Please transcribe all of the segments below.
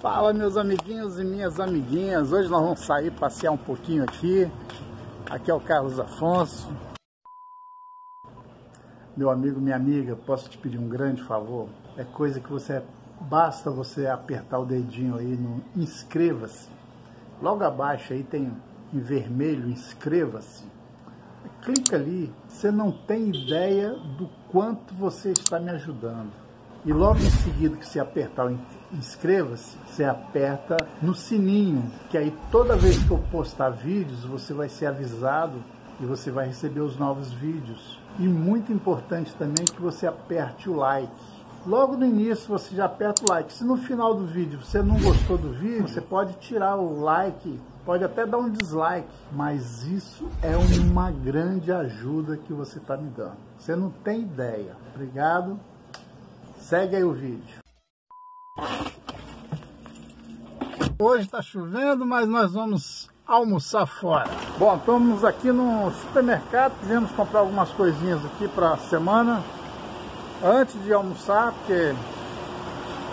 Fala, meus amiguinhos e minhas amiguinhas. Hoje nós vamos sair passear um pouquinho aqui. Aqui é o Carlos Afonso. Meu amigo, minha amiga, posso te pedir um grande favor? É coisa que basta você apertar o dedinho aí no inscreva-se. Logo abaixo aí tem em vermelho inscreva-se. Clica ali, você não tem ideia do quanto você está me ajudando. E logo em seguida que você apertar o inscreva-se, você aperta no sininho, que aí toda vez que eu postar vídeos, você vai ser avisado e você vai receber os novos vídeos. E muito importante também que você aperte o like. Logo no início você já aperta o like. Se no final do vídeo você não gostou do vídeo, você pode tirar o like, pode até dar um dislike, mas isso é uma grande ajuda que você está me dando. Você não tem ideia. Obrigado. Segue aí o vídeo. Hoje está chovendo, mas nós vamos almoçar fora. Bom, estamos aqui no supermercado, viemos comprar algumas coisinhas aqui para a semana, antes de almoçar, porque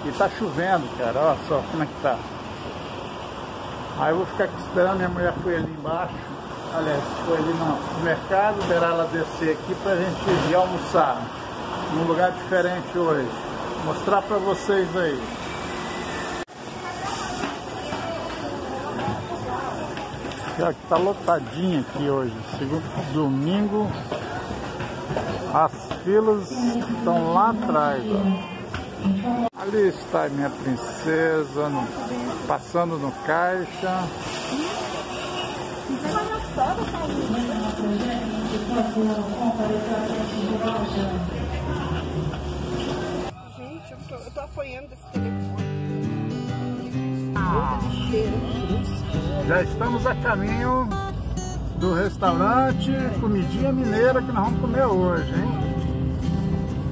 está chovendo, cara, olha só como é que tá. Aí eu vou ficar aqui esperando, minha mulher foi ali embaixo, aliás, foi ali no supermercado, esperar ela descer aqui para a gente ir almoçar num lugar diferente hoje. Vou mostrar para vocês aí. Já que tá lotadinho aqui hoje, segundo domingo, as filas estão lá atrás, ó. Ali está minha princesa, passando no caixa. Gente, eu tô apanhando desse telefone. Já estamos a caminho do restaurante Comidinha Mineira que nós vamos comer hoje, hein?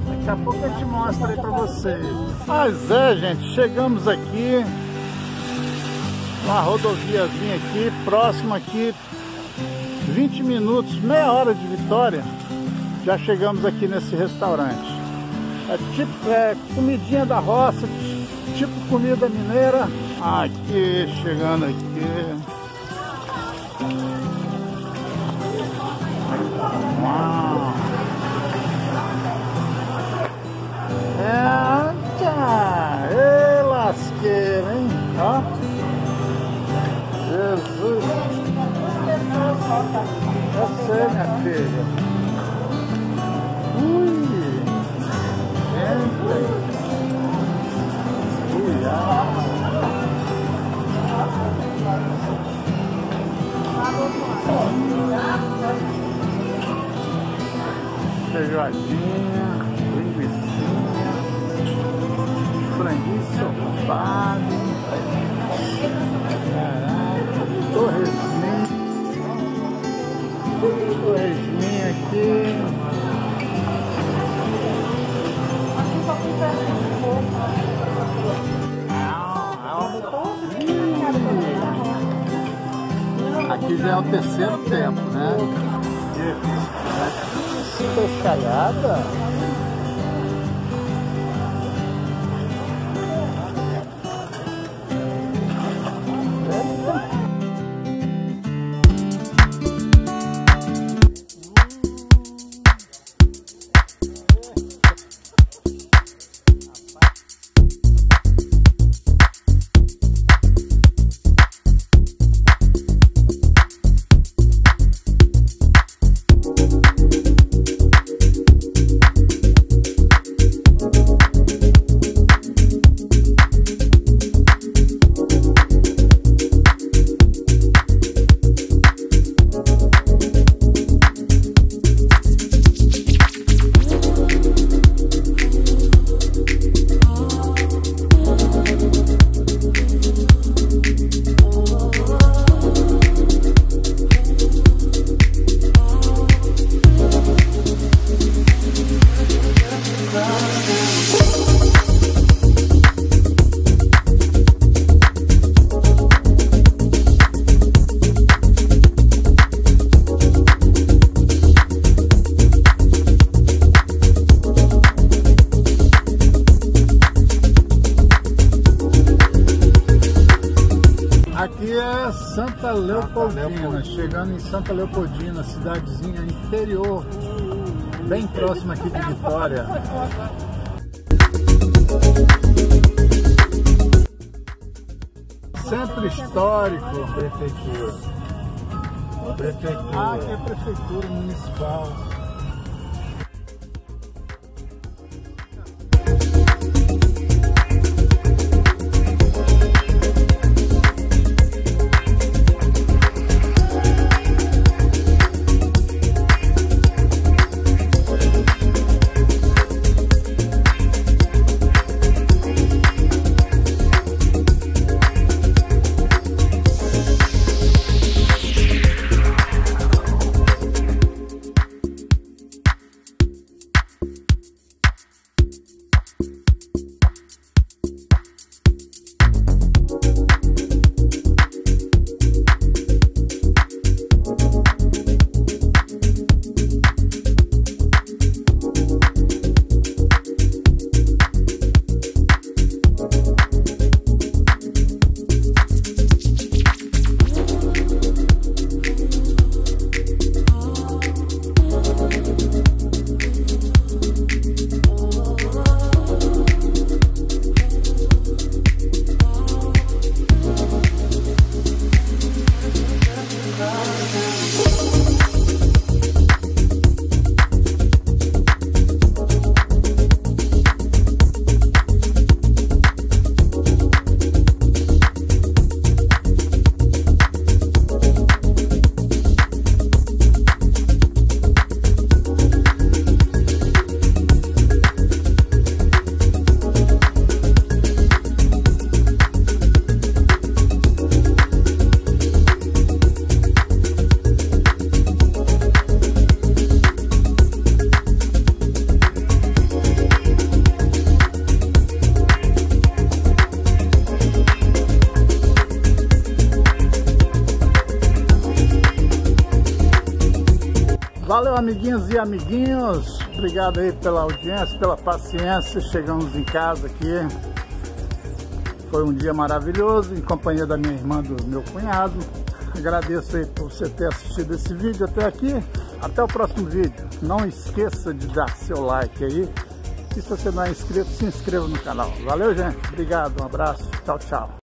Daqui a pouco eu te mostro aí pra vocês. Mas é, gente, chegamos aqui uma rodoviazinha aqui, próximo aqui, 20 minutos, meia hora de Vitória, já chegamos aqui nesse restaurante. É tipo comidinha da roça, tipo comida mineira. Aqui, chegando aqui. Uau. Ê, lasqueira, hein? Ó. Jesus. Eu sei, minha filha. Ui. Entra. Feijoadinha, linguicinha, franguinho sofado, torresminha aqui. Aqui já é o terceiro tempo, né? Peixaiada. é Santa Leopoldina, chegando em Santa Leopoldina, cidadezinha interior, bem próxima aqui de Vitória. Centro Histórico. Prefeitura. Ah, aqui é Prefeitura Municipal. Valeu, amiguinhos e amiguinhos, obrigado aí pela audiência, pela paciência. Chegamos em casa aqui, foi um dia maravilhoso em companhia da minha irmã, do meu cunhado. Agradeço aí por você ter assistido esse vídeo até aqui. Até o próximo vídeo. Não esqueça de dar seu like aí, e se você não é inscrito, se inscreva no canal. Valeu, gente, obrigado, um abraço, tchau, tchau.